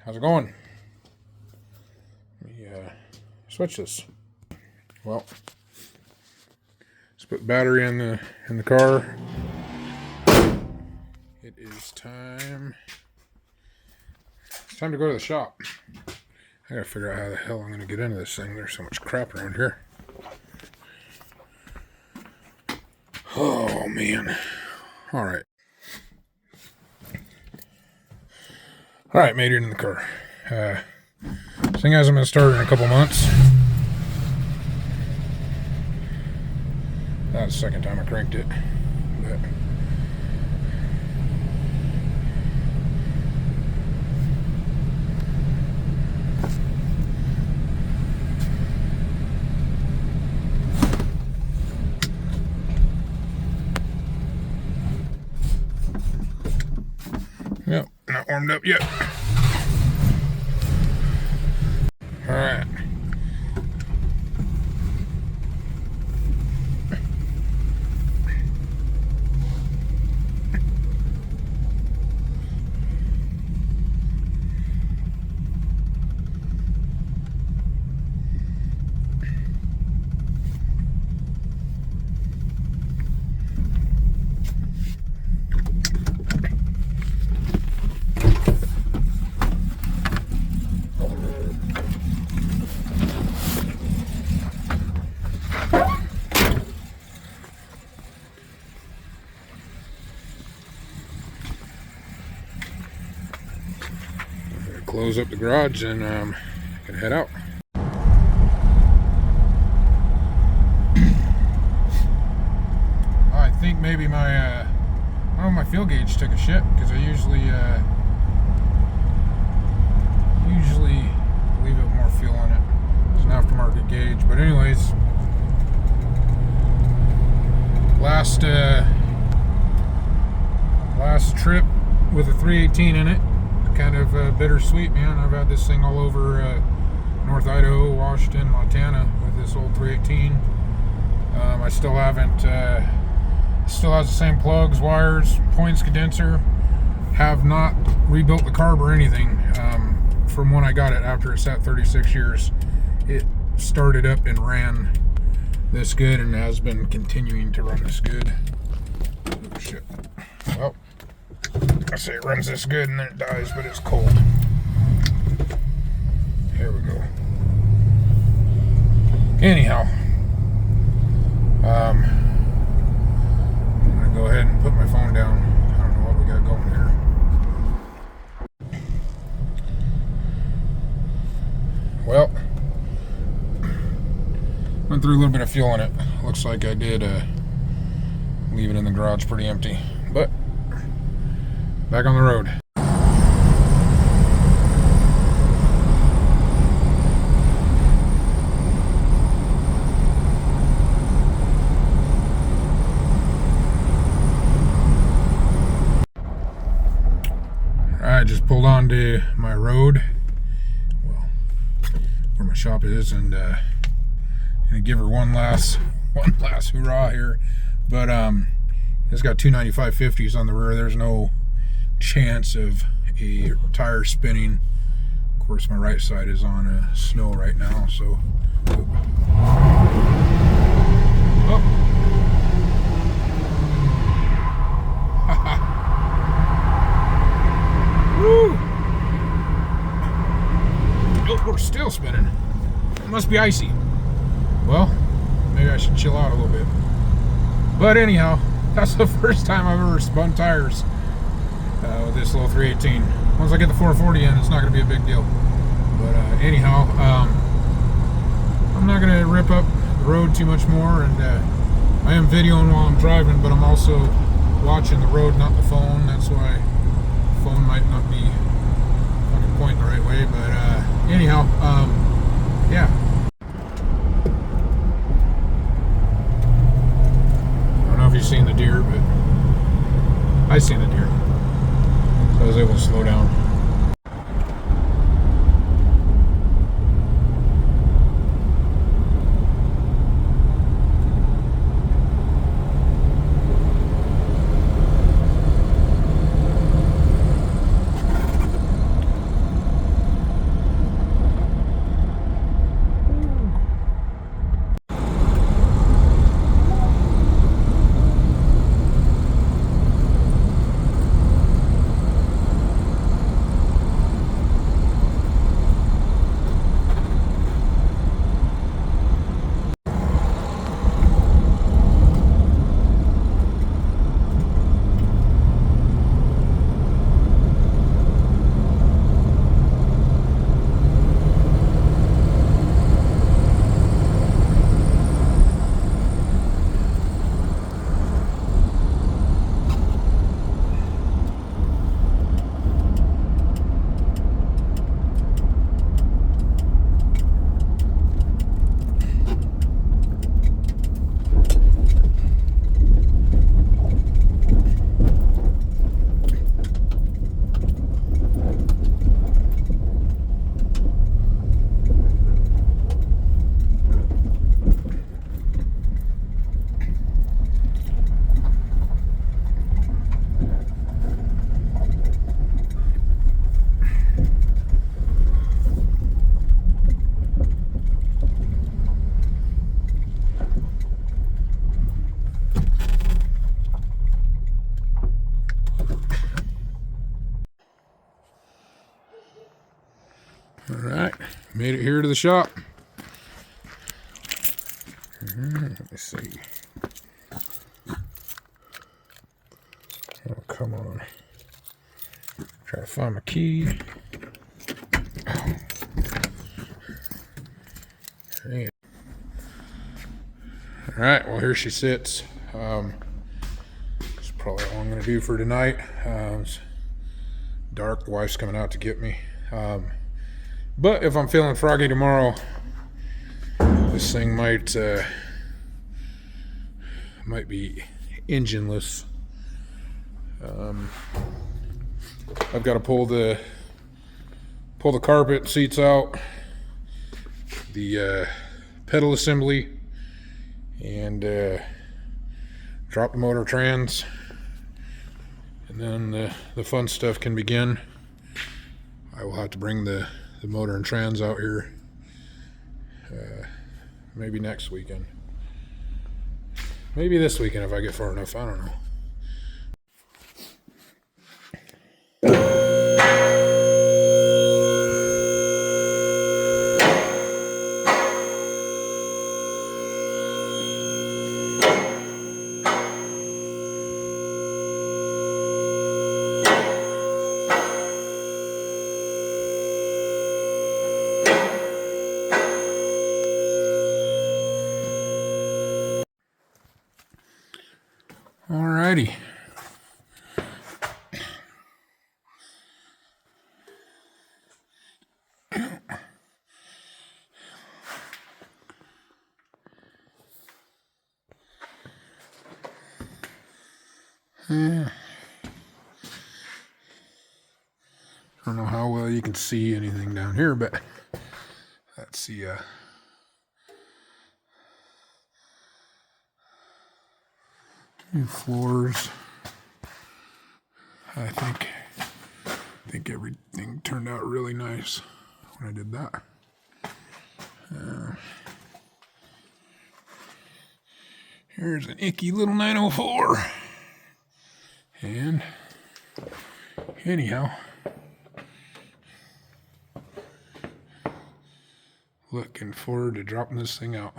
How's it going? Let me switch this. Well, let's put battery in the car. It is time. It's time to go to the shop. I gotta figure out how the hell I'm gonna get into this thing. There's so much crap around here. Oh man. All right. All right, made it in the car. This thing hasn't been started in a couple months. That's the second time I cranked it. But yep, not warmed up yet. All right. Close up the garage and I can head out. I think maybe my fuel gauge took a shit because I usually leave it more fuel in it. It's an aftermarket gauge, but anyways, last trip with a 318 in it. Kind of bittersweet, man. I've had this thing all over North Idaho, Washington, Montana with this old 318. I still haven't, still has the same plugs, wires, points, condenser. Have not rebuilt the carb or anything from when I got it after it sat 36 years. It started up and ran this good and has been continuing to run this good. Oh, shit. Well, I say it runs this good and then it dies, but it's cold. Here we go. Anyhow, I'm gonna go ahead and put my phone down. I don't know what we got going here. Well, went through a little bit of fuel in it. Looks like I did leave it in the garage pretty empty, but back on the road. Alright, just pulled onto my road, well, where my shop is, and gonna give her one last hurrah here. But it's got 295/50s on the rear. There's no chance of a tire spinning. Of course, my right side is on snow right now, so oh. Woo. Oh, we're still spinning. It must be icy. Well, maybe I should chill out a little bit. But anyhow, that's the first time I've ever spun tires with this little 318. Once I get the 440 in, it's not going to be a big deal. But anyhow, I'm not going to rip up the road too much more, and I am videoing while I'm driving, but I'm also watching the road, not the phone. That's why the phone might not be fucking pointing the right way. But anyhow, yeah. I don't know if you've seen the deer, but I've seen the deer. So I was able to slow down. All right, made it here to the shop. Let me see. Oh, come on. Try to find my key. All right, well, here she sits. That's probably all I'm going to do for tonight. It's dark. The wife's coming out to get me. But if I'm feeling froggy tomorrow, this thing might be engineless. I've got to pull the carpet seats out, the pedal assembly, and drop the motor trans, and then the fun stuff can begin. I will have to bring the motor and trans out here maybe next weekend, maybe this weekend if I get far enough. I don't know. Alrighty. I don't know how well you can see anything down here, but that's the new floors. I think everything turned out really nice when I did that. Here's an icky little 904. And anyhow, looking forward to dropping this thing out.